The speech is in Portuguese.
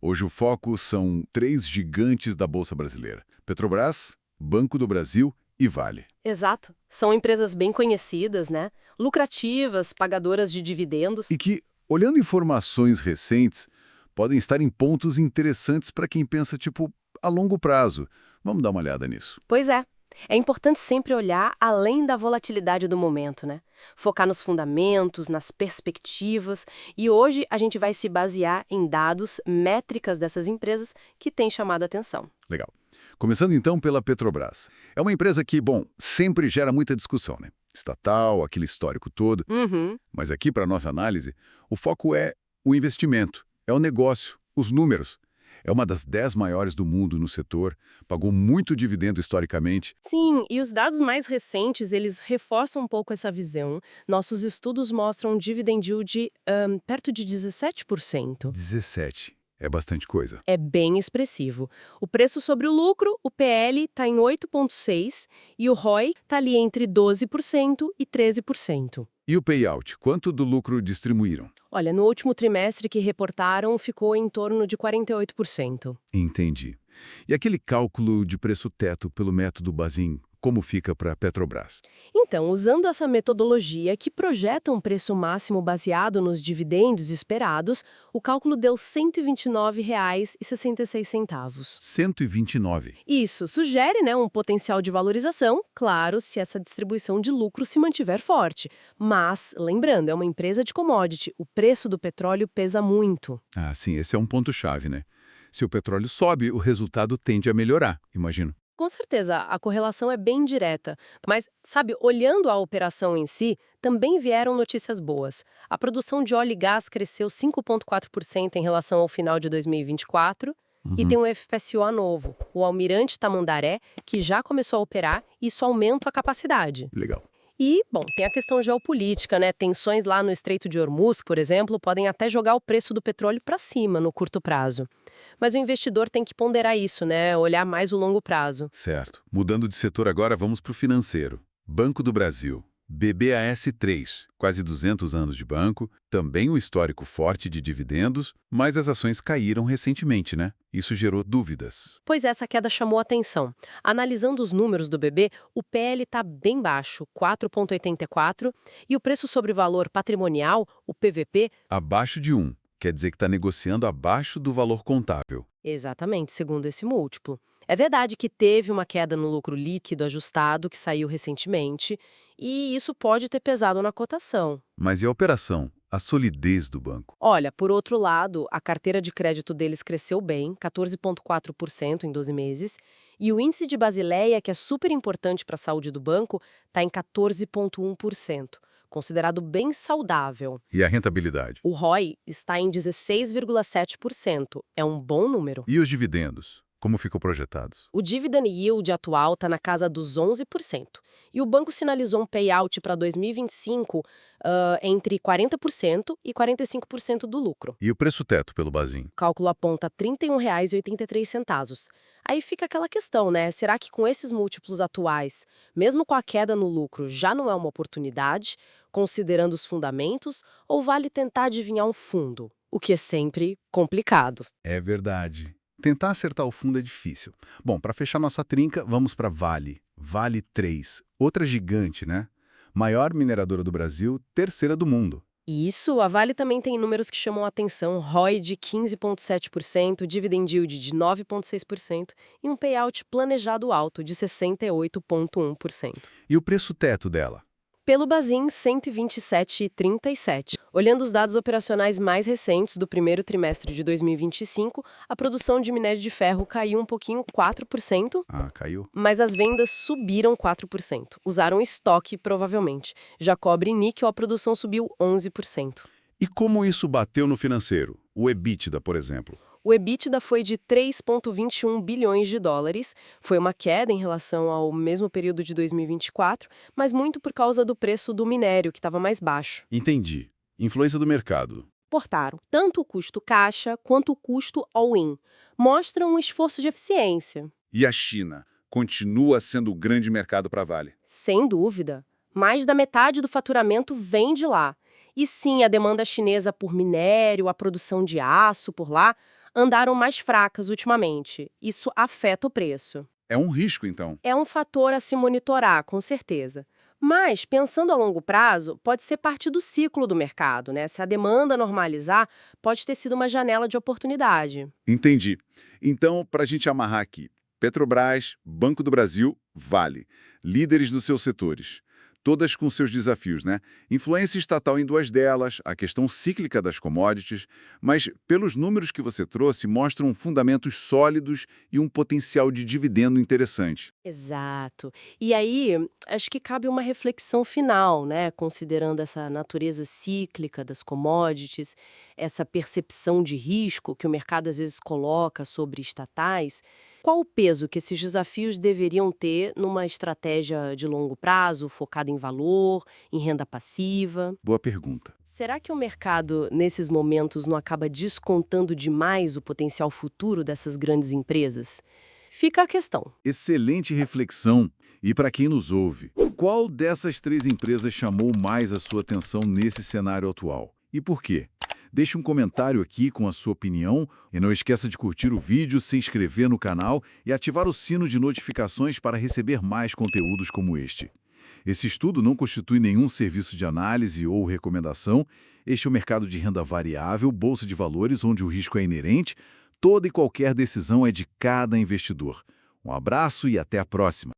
Hoje o foco são três gigantes da Bolsa Brasileira: Petrobras, Banco do Brasil e Vale. Exato. São empresas bem conhecidas, né? Lucrativas, pagadoras de dividendos. E que, olhando informações recentes, podem estar em pontos interessantes para quem pensa, tipo, a longo prazo. Vamos dar uma olhada nisso. Pois é. É importante sempre olhar além da volatilidade do momento, né? Focar nos fundamentos, nas perspectivas. E hoje a gente vai se basear em dados, métricas dessas empresas que têm chamado a atenção. Legal. Começando então pela Petrobras. É uma empresa que, bom, sempre gera muita discussão, né? Estatal, aquele histórico todo. Uhum. Mas aqui, para nossa análise, o foco é o investimento, é o negócio, os números. É uma das 10 maiores do mundo no setor, pagou muito dividendo historicamente. Sim, e os dados mais recentes, eles reforçam um pouco essa visão. Nossos estudos mostram um dividend yield de perto de 17%. 17. É bastante coisa. É bem expressivo. O preço sobre o lucro, o PL, está em 8,6% e o ROI está ali entre 12% e 13%. E o payout? Quanto do lucro distribuíram? Olha, no último trimestre que reportaram, ficou em torno de 48%. Entendi. E aquele cálculo de preço-teto pelo método Bazin, como fica para a Petrobras? Então, usando essa metodologia que projeta um preço máximo baseado nos dividendos esperados, o cálculo deu R$ 129,66. 129. Isso sugere, né, um potencial de valorização, claro, se essa distribuição de lucro se mantiver forte. Mas, lembrando, é uma empresa de commodity, o preço do petróleo pesa muito. Ah, sim, esse é um ponto-chave, né? Se o petróleo sobe, o resultado tende a melhorar, imagino. Com certeza, a correlação é bem direta. Mas, sabe, olhando a operação em si, também vieram notícias boas. A produção de óleo e gás cresceu 5,4% em relação ao final de 2024 e tem um FPSO novo, o Almirante Tamandaré, que já começou a operar e isso aumenta a capacidade. Legal. E, bom, tem a questão geopolítica, né? Tensões lá no Estreito de Hormuz, por exemplo, podem até jogar o preço do petróleo para cima no curto prazo. Mas o investidor tem que ponderar isso, né? Olhar mais o longo prazo. Certo. Mudando de setor agora, vamos para o financeiro. Banco do Brasil. BBAS3, quase 200 anos de banco, também um histórico forte de dividendos, mas as ações caíram recentemente, né? Isso gerou dúvidas. Pois essa queda chamou a atenção. Analisando os números do BB, o PL está bem baixo, 4,84, e o preço sobre valor patrimonial, o PVP, Abaixo de 1, quer dizer que está negociando abaixo do valor contábil. exatamente, segundo esse múltiplo. É verdade que teve uma queda no lucro líquido ajustado que saiu recentemente, e isso pode ter pesado na cotação. Mas e a operação? A solidez do banco? Olha, por outro lado, a carteira de crédito deles cresceu bem, 14,4% em 12 meses, e o índice de Basileia, que é super importante para a saúde do banco, está em 14,1%, considerado bem saudável. E a rentabilidade? O ROI está em 16,7%, é um bom número. E os dividendos? Como ficam projetados? O dividend yield atual está na casa dos 11%. E o banco sinalizou um payout para 2025 entre 40% e 45% do lucro. E o preço-teto pelo Bazin? O cálculo aponta R$ 31,83. Aí fica aquela questão, né? Será que com esses múltiplos atuais, mesmo com a queda no lucro, já não é uma oportunidade, considerando os fundamentos, ou vale tentar adivinhar um fundo? O que é sempre complicado. É verdade. Tentar acertar o fundo é difícil. Bom, para fechar nossa trinca, vamos para Vale. Vale 3. Outra gigante, né? Maior mineradora do Brasil, terceira do mundo. Isso, a Vale também tem números que chamam a atenção, ROI de 15,7%, dividend yield de 9,6% e um payout planejado alto de 68,1%. E o preço-teto dela? Pelo Bazin, 127,37. Olhando os dados operacionais mais recentes do primeiro trimestre de 2025, a produção de minério de ferro caiu um pouquinho, 4%, Ah, caiu. mas as vendas subiram 4%. Usaram estoque, provavelmente. Já cobre e níquel, a produção subiu 11%. E como isso bateu no financeiro? O EBITDA, por exemplo. O EBITDA foi de 3,21 bilhões de dólares, foi uma queda em relação ao mesmo período de 2024, mas muito por causa do preço do minério, que estava mais baixo. Entendi. Influência do mercado. Portaram tanto o custo caixa quanto o custo all-in. Mostram um esforço de eficiência. E a China continua sendo o grande mercado para a Vale? Sem dúvida. Mais da metade do faturamento vem de lá. E sim, a demanda chinesa por minério, a produção de aço por lá, andaram mais fracas ultimamente. Isso afeta o preço. É um risco, então. É um fator a se monitorar, com certeza. Mas, pensando a longo prazo, pode ser parte do ciclo do mercado, né? Se a demanda normalizar, pode ter sido uma janela de oportunidade. Entendi. Então, para a gente amarrar aqui, Petrobras, Banco do Brasil, Vale, líderes dos seus setores. Todas com seus desafios, né? Influência estatal em duas delas, a questão cíclica das commodities, mas pelos números que você trouxe, mostram fundamentos sólidos e um potencial de dividendo interessante. Exato. E aí, acho que cabe uma reflexão final, né? Considerando essa natureza cíclica das commodities, essa percepção de risco que o mercado às vezes coloca sobre estatais. Qual o peso que esses desafios deveriam ter numa estratégia de longo prazo, focada em valor, em renda passiva? Boa pergunta. Será que o mercado, nesses momentos, não acaba descontando demais o potencial futuro dessas grandes empresas? Fica a questão. Excelente reflexão. E para quem nos ouve, qual dessas três empresas chamou mais a sua atenção nesse cenário atual? E por quê? Deixe um comentário aqui com a sua opinião e não esqueça de curtir o vídeo, se inscrever no canal e ativar o sino de notificações para receber mais conteúdos como este. Esse estudo não constitui nenhum serviço de análise ou recomendação. Este é o mercado de renda variável, bolsa de valores, onde o risco é inerente. Toda e qualquer decisão é de cada investidor. Um abraço e até a próxima.